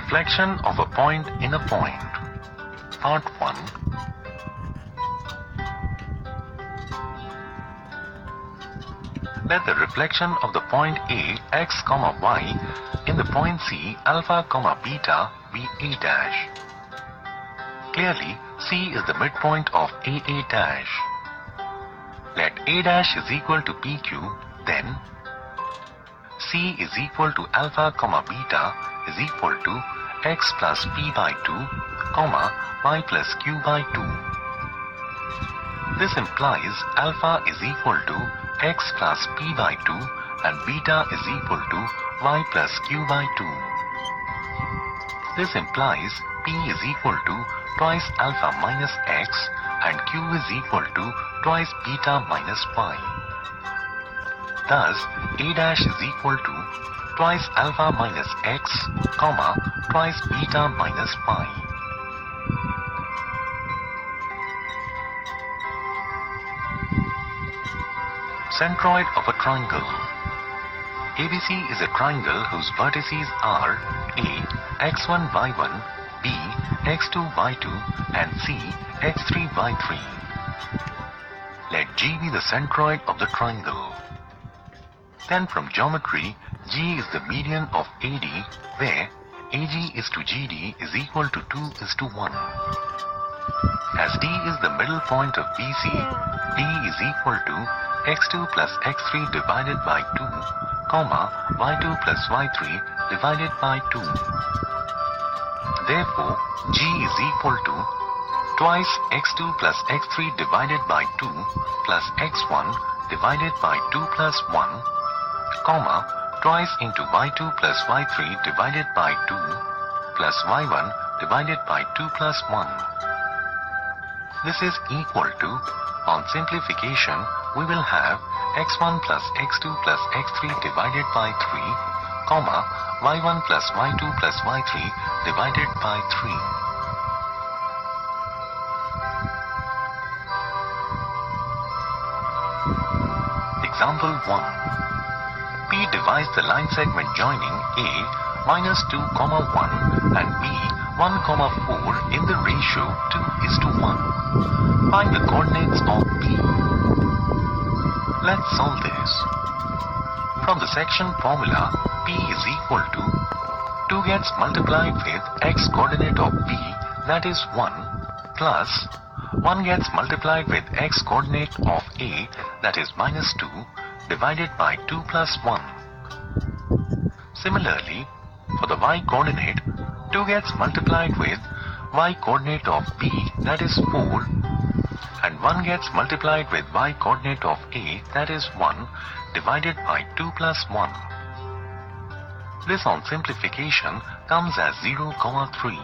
reflection of a point in a point. Part 1. Let the reflection of the point A x, y in the point C alpha, beta be A dash. Clearly, C is the midpoint of AA dash. Let A dash is equal to PQ, then C is equal to alpha, beta is equal to x plus P by 2, y plus Q by 2. This implies alpha is equal to x plus P by 2 and beta is equal to y plus Q by 2. This implies P is equal to twice alpha minus x and Q is equal to twice beta minus y. Thus, A dash is equal to twice alpha minus x, twice beta minus y. Centroid of a triangle. ABC is a triangle whose vertices are A, x1, y1, B, x2, y2 and C, x3, y3. Let G be the centroid of the triangle. Then from geometry, G is the median of AD, where AG is to GD is equal to 2:1. As D is the middle point of BC, D is equal to x2 plus x3 divided by 2, y2 plus y3 divided by 2. Therefore, G is equal to twice x2 plus x3 divided by 2 plus x1 divided by 2 plus 1, twice into y2 plus y3 divided by 2 plus y1 divided by 2 plus 1. This is equal to, on simplification, we will have x1 plus x2 plus x3 divided by 3, y1 plus y2 plus y3 divided by 3. Example 1. P divides the line segment joining A minus 2, 1 and B 1, 4 in the ratio 2:1. Find the coordinates of P. Let's solve this. From the section formula, P is equal to 2 gets multiplied with x coordinate of B, that is 1, plus 1 gets multiplied with x coordinate of A, that is minus 2, divided by 2 plus 1. Similarly, for the y coordinate, 2 gets multiplied with y coordinate of B, that is 4, and 1 gets multiplied with y coordinate of A, that is 1, divided by 2 plus 1. This on simplification comes as 0, 3.